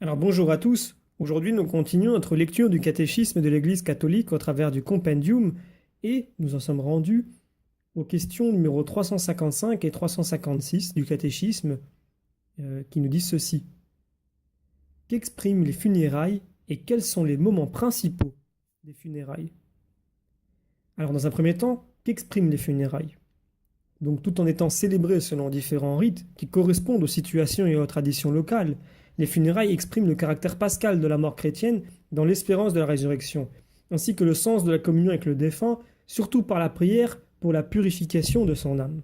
Alors bonjour à tous. Aujourd'hui, nous continuons notre lecture du catéchisme de l'Église catholique au travers du compendium et nous en sommes rendus aux questions numéro 355 et 356 du catéchisme qui nous disent ceci. Qu'expriment les funérailles et quels sont les moments principaux des funérailles? Alors dans un premier temps, qu'expriment les funérailles? Donc tout en étant célébrées selon différents rites qui correspondent aux situations et aux traditions locales, les funérailles expriment le caractère pascal de la mort chrétienne dans l'espérance de la résurrection, ainsi que le sens de la communion avec le défunt, surtout par la prière pour la purification de son âme.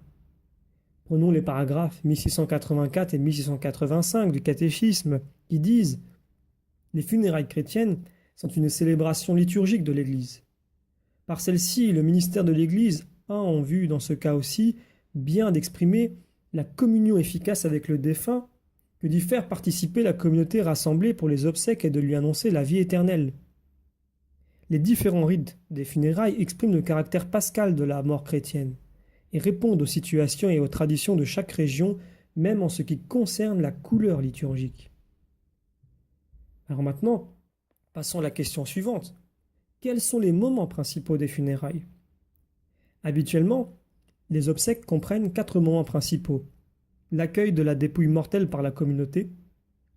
Prenons les paragraphes 1684 et 1685 du catéchisme qui disent « Les funérailles chrétiennes sont une célébration liturgique de l'Église. Par celle-ci, le ministère de l'Église a en vue, dans ce cas aussi, bien d'exprimer la communion efficace avec le défunt que d'y faire participer la communauté rassemblée pour les obsèques et de lui annoncer la vie éternelle. Les différents rites des funérailles expriment le caractère pascal de la mort chrétienne et répondent aux situations et aux traditions de chaque région, même en ce qui concerne la couleur liturgique. Alors maintenant, passons à la question suivante. Quels sont les moments principaux des funérailles? Habituellement, les obsèques comprennent 4 moments principaux. L'accueil de la dépouille mortelle par la communauté,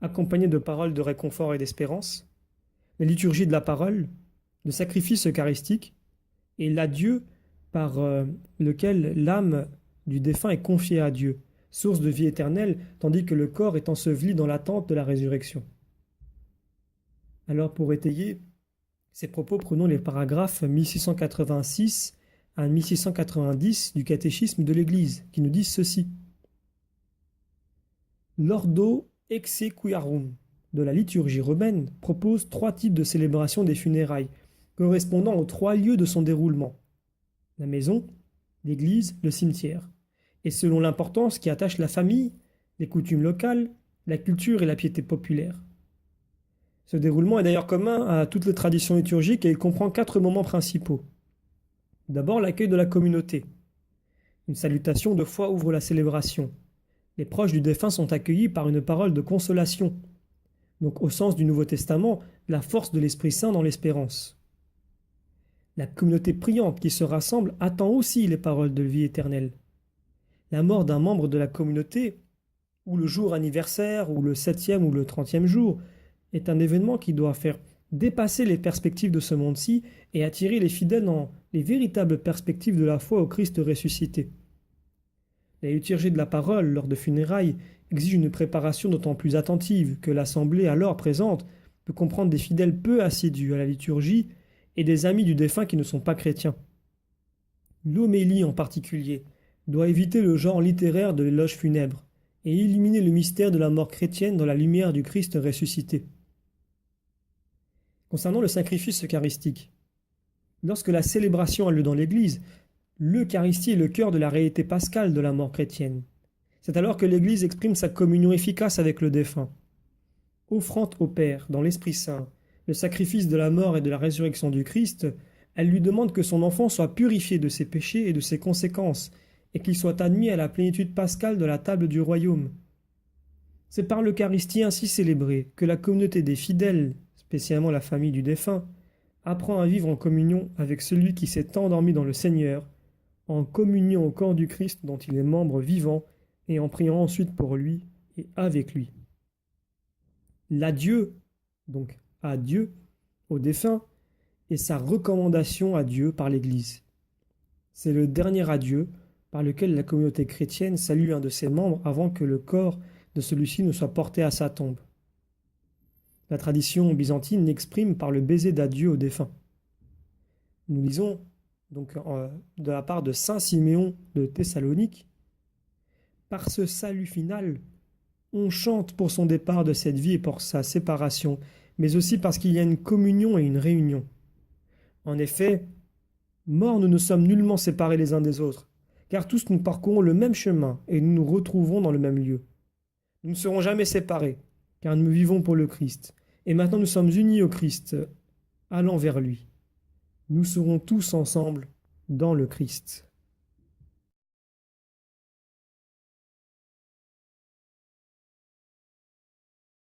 accompagné de paroles de réconfort et d'espérance, la liturgie de la parole, le sacrifice eucharistique et l'adieu par lequel l'âme du défunt est confiée à Dieu, source de vie éternelle, tandis que le corps est enseveli dans l'attente de la résurrection. Alors pour étayer ces propos, prenons les paragraphes 1686 à 1690 du catéchisme de l'Église, qui nous disent ceci. L'Ordo Exequiarum de la liturgie romaine propose 3 types de célébration des funérailles, correspondant aux 3 lieux de son déroulement. La maison, l'église, le cimetière, et selon l'importance qui attache la famille, les coutumes locales, la culture et la piété populaire. Ce déroulement est d'ailleurs commun à toutes les traditions liturgiques et il comprend 4 moments principaux. D'abord, l'accueil de la communauté. Une salutation de foi ouvre la célébration. Les proches du défunt sont accueillis par une parole de consolation. Donc, au sens du Nouveau Testament, la force de l'Esprit Saint dans l'espérance. La communauté priante qui se rassemble attend aussi les paroles de vie éternelle. La mort d'un membre de la communauté, ou le jour anniversaire, ou le 7e ou le 30e jour, est un événement qui doit faire dépasser les perspectives de ce monde-ci et attirer les fidèles dans les véritables perspectives de la foi au Christ ressuscité. La liturgie de la parole lors de funérailles exige une préparation d'autant plus attentive que l'assemblée alors présente peut comprendre des fidèles peu assidus à la liturgie et des amis du défunt qui ne sont pas chrétiens. L'homélie en particulier doit éviter le genre littéraire de l'éloge funèbre et éliminer le mystère de la mort chrétienne dans la lumière du Christ ressuscité. Concernant le sacrifice eucharistique, lorsque la célébration a lieu dans l'Église, l'Eucharistie est le cœur de la réalité pascale de la mort chrétienne. C'est alors que l'Église exprime sa communion efficace avec le défunt. Offrant au Père, dans l'Esprit Saint, le sacrifice de la mort et de la résurrection du Christ, elle lui demande que son enfant soit purifié de ses péchés et de ses conséquences, et qu'il soit admis à la plénitude pascale de la table du royaume. C'est par l'Eucharistie ainsi célébrée que la communauté des fidèles, spécialement la famille du défunt, apprend à vivre en communion avec celui qui s'est endormi dans le Seigneur, en communion au corps du Christ dont il est membre vivant, et en priant ensuite pour lui et avec lui. L'adieu, donc à Dieu, au défunt, est sa recommandation à Dieu par l'Église. C'est le dernier adieu par lequel la communauté chrétienne salue un de ses membres avant que le corps de celui-ci ne soit porté à sa tombe. La tradition byzantine l'exprime par le baiser d'adieu au défunt. Nous lisons donc de la part de saint Siméon de Thessalonique. Par ce salut final, on chante pour son départ de cette vie et pour sa séparation, mais aussi parce qu'il y a une communion et une réunion. En effet, morts, nous ne sommes nullement séparés les uns des autres, car tous nous parcourons le même chemin et nous nous retrouvons dans le même lieu. Nous ne serons jamais séparés, car nous vivons pour le Christ, et maintenant nous sommes unis au Christ, allant vers lui. Nous serons tous ensemble dans le Christ.